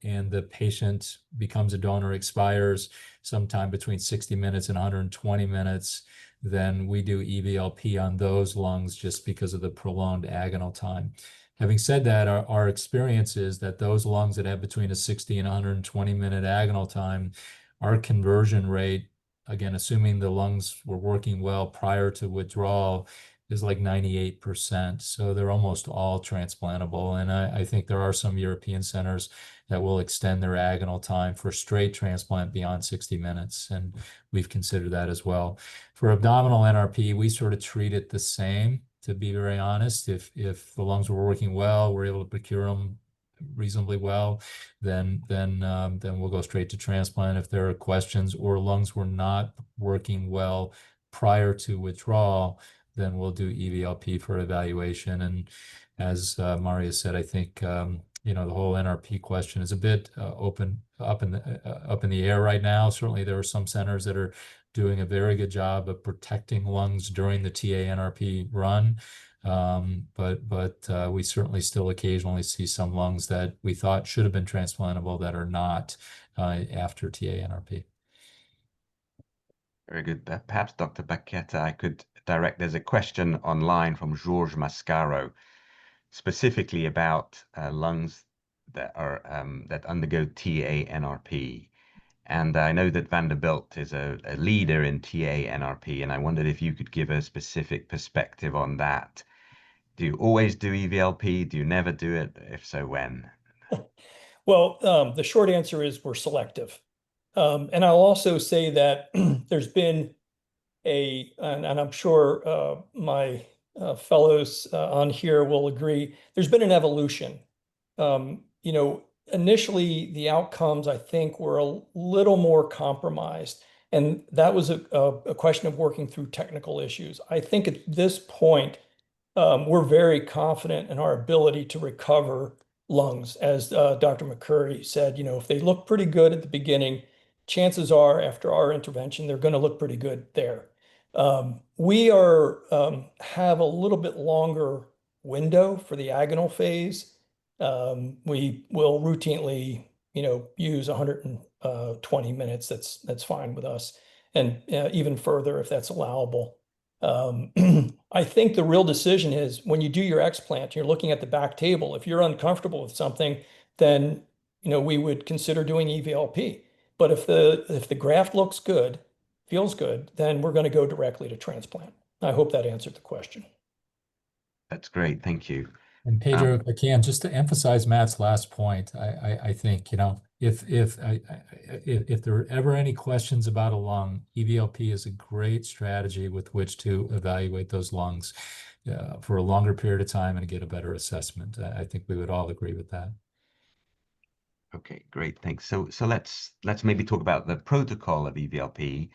and the patient becomes a donor, expires sometime between 60 minutes and 120 minutes, then we do EVLP on those lungs just because of the prolonged agonal time. Having said that, our experience is that those lungs that have between a 60 and 120 minute agonal time, our conversion rate, again, assuming the lungs were working well prior to withdrawal, is like 98%. So they're almost all transplantable. And I think there are some European centers that will extend their agonal time for straight transplant beyond 60 minutes. And we've considered that as well. For abdominal NRP, we sort of treat it the same, to be very honest. If the lungs were working well, we're able to procure them reasonably well, then we'll go straight to transplant. If there are questions or lungs were not working well prior to withdrawal, then we'll do EVLP for evaluation. And as Maria said, I think the whole NRP question is a bit up in the air right now. Certainly, there are some centers that are doing a very good job of protecting lungs during the TA-NRP run. But we certainly still occasionally see some lungs that we thought should have been transplantable that are not after TA-NRP. Very good. Perhaps Dr. Baqueta, I could direct, there's a question online from George Mascaro, specifically about lungs that are that undergo TA-NRP. And I know that Vanderbilt is a leader in TA-NRP, and I wondered if you could give a specific perspective on that. Do you always do EVLP? Do you never do it? If so, when? Well, the short answer is we're selective. And I'll also say that there's been and I'm sure my fellows on here will agree, there's been an evolution. Initially the outcomes, I think, were a little more compromised, and that was a question of working through technical issues. I think at this point, we're very confident in our ability to recover lungs. As Dr. McCurry said, if they look pretty good at the beginning, chances are after our intervention, they're going to look pretty good there. We have a little bit longer window for the agonal phase. We will routinely, use 120 minutes. That's fine with us, and even further if that's allowable. I think the real decision is when you do your explant, you're looking at the back table. If you're uncomfortable with something, then we would consider doing EVLP. But if the graft looks good, feels good, then we're going to go directly to transplant. I hope that answered the question. That's great. Thank you. And Pedro, if I can, just to emphasize Matt's last point, I think, if there are ever any questions about a lung, EVLP is a great strategy with which to evaluate those lungs for a longer period of time and get a better assessment. I think we would all agree with that. Okay, great. Thanks. So let's maybe talk about the protocol of EVLP.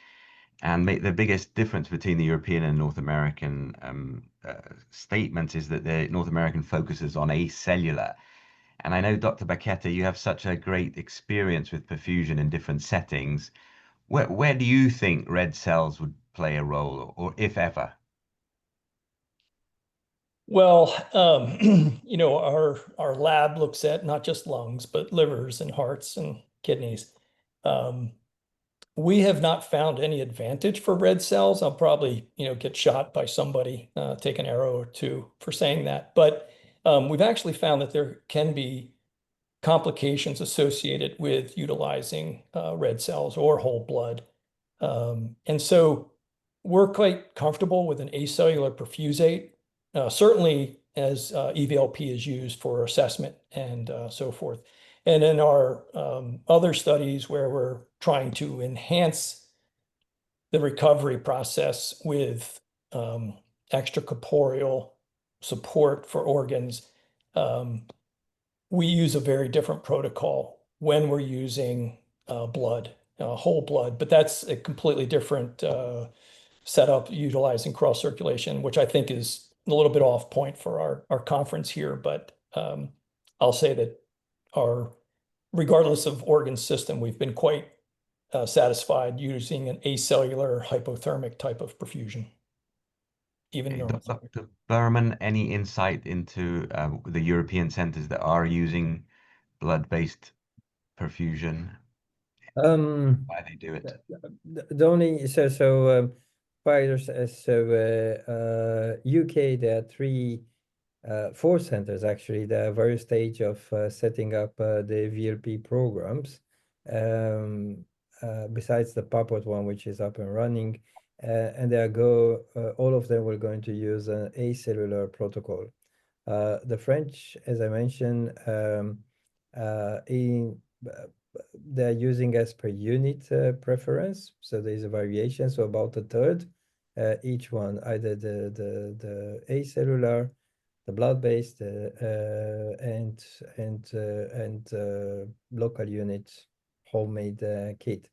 And the biggest difference between the European and North American statements is that the North American focuses on acellular. And I know, Dr. Baqueta, you have such a great experience with perfusion in different settings. Where do you think red cells would play a role, or if ever? Well, our lab looks at not just lungs, but livers and hearts and kidneys. We have not found any advantage for red cells. I'll probably, get shot by somebody, take an arrow or two for saying that. But we've actually found that there can be complications associated with utilizing red cells or whole blood. And so we're quite comfortable with an acellular perfusate, certainly as EVLP is used for assessment and so forth. And in our other studies where we're trying to enhance the recovery process with extracorporeal support for organs, we use a very different protocol when we're using blood, whole blood, but that's a completely different setup utilizing cross circulation, which I think is a little bit off point for our conference here. But I'll say that regardless of organ system, we've been quite satisfied using an acellular hypothermic type of perfusion. Even Dr. Berman, any insight into the European centers that are using blood-based perfusion? Why they do it? The only fighters UK, there are four centers actually. They are various stage of setting up the VLP programs. Besides the purport one, which is up and running, and all of them were going to use an acellular protocol. The French, as I mentioned, they're using as per unit preference, so there's a variation, so about a third each one, either the acellular, the blood-based, and local unit homemade kit.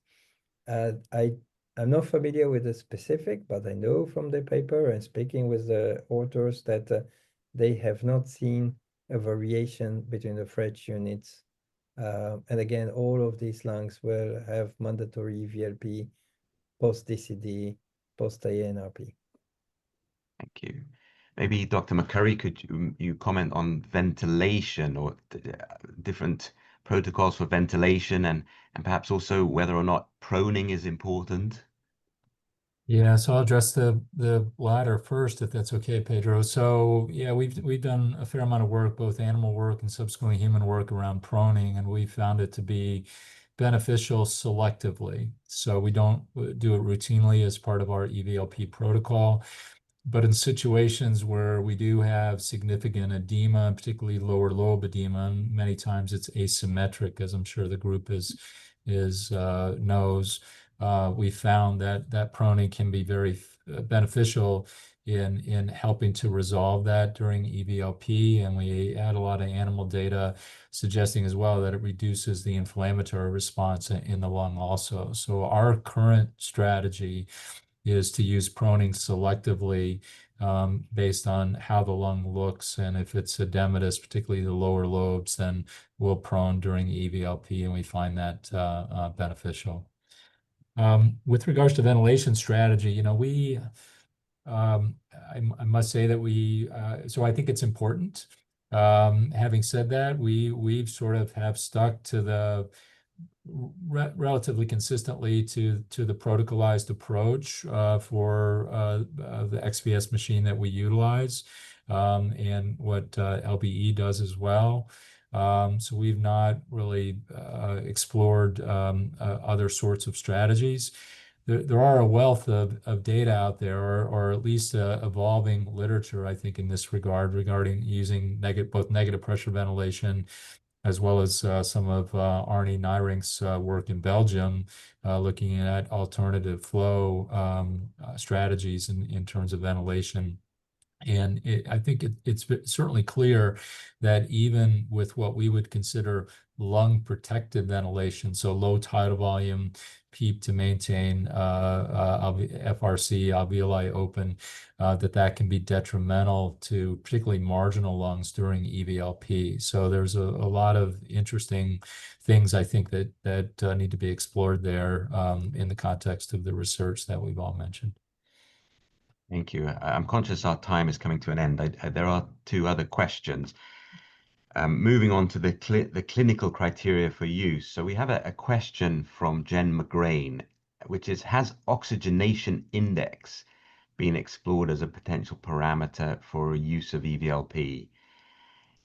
I'm not familiar with the specific, but I know from the paper and speaking with the authors that they have not seen a variation between the French units. And again, all of these lungs will have mandatory EVLP, post-DCD, post-INRP. Thank you. Maybe Dr. McCurry, could you comment on ventilation or different protocols for ventilation, and perhaps also whether or not proning is important? Yeah, so I'll address the latter first, if that's okay, Pedro. So yeah, we've done a fair amount of work, both animal work and subsequently human work around proning, and we found it to be beneficial selectively. So we don't do it routinely as part of our EVLP protocol. But in situations where we do have significant edema, particularly lower lobe edema, and many times it's asymmetric, as I'm sure the group knows, we found that proning can be very beneficial in helping to resolve that during EVLP, and we had a lot of animal data suggesting as well that it reduces the inflammatory response in the lung also. So our current strategy is to use proning selectively based on how the lung looks, and if it's edematous, particularly the lower lobes, then we'll prone during EVLP, and we find that beneficial. With regards to ventilation strategy, I must say that so I think it's important. Having said that, we've sort of have stuck to the relatively consistently to the protocolized approach for the XPS machine that we utilize, and what LBE does as well. So we've not really explored other sorts of strategies. There are a wealth of data out there, or at least evolving literature, I think, in this regard regarding using both negative pressure ventilation as well as some of Arnie Nijrink's work in Belgium, looking at alternative flow strategies in terms of ventilation. And I think it's certainly clear that even with what we would consider lung protective ventilation, so low tidal volume, PEEP to maintain FRC, alveoli open, that can be detrimental to particularly marginal lungs during EVLP. So there's a lot of interesting things I think that need to be explored there in the context of the research that we've all mentioned. Thank you. I'm conscious our time is coming to an end. There are two other questions. Moving on to the clinical criteria for use. So we have a question from Jen McGrain, which is, has oxygenation index been explored as a potential parameter for use of EVLP?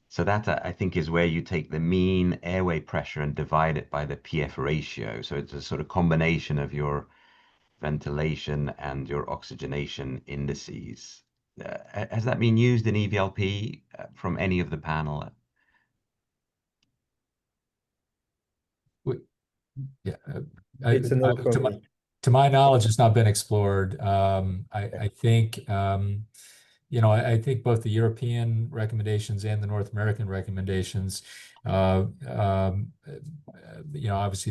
So that, I think, is where you take the mean airway pressure and divide it by the PF ratio. So it's a sort of combination of your ventilation and your oxygenation indices. Has that been used in EVLP from any of the panel? Yeah, It's a no from me. to my knowledge, it's not been explored. I think, I think both the European recommendations and the North American recommendations, obviously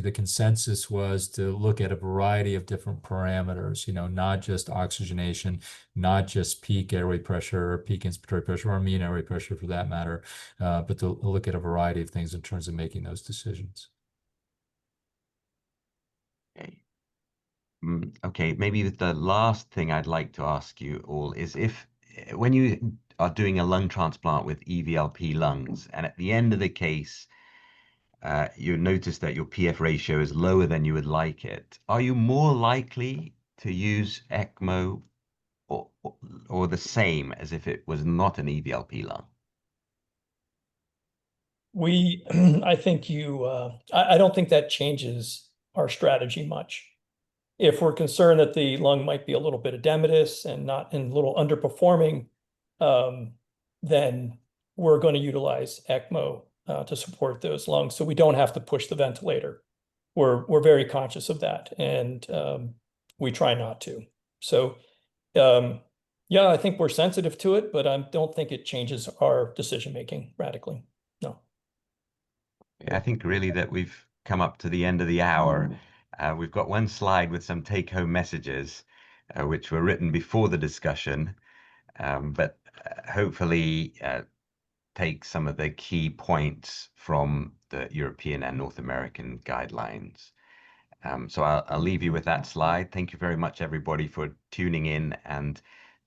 the consensus was to look at a variety of different parameters, not just oxygenation, not just peak airway pressure or peak inspiratory pressure or mean airway pressure for that matter, but to look at a variety of things in terms of making those decisions. Okay, maybe the last thing I'd like to ask you all is when you are doing a lung transplant with EVLP lungs, and at the end of the case, you notice that your PF ratio is lower than you would like it, are you more likely to use ECMO or the same as if it was not an EVLP lung? I think I don't think that changes our strategy much. If we're concerned that the lung might be a little bit edematous and a little underperforming, then we're going to utilize ECMO to support those lungs, so we don't have to push the ventilator. We're very conscious of that, and we try not to. So, yeah, I think we're sensitive to it, but I don't think it changes our decision making radically. No. I think really that we've come up to the end of the hour. We've got one slide with some take-home messages, which were written before the discussion, but hopefully take some of the key points from the European and North American guidelines. So I'll leave you with that slide. Thank you very much, everybody, for tuning in, and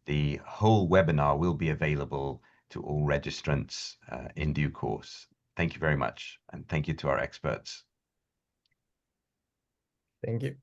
the whole webinar will be available to all registrants in due course. Thank you very much, and thank you to our experts. Thank you.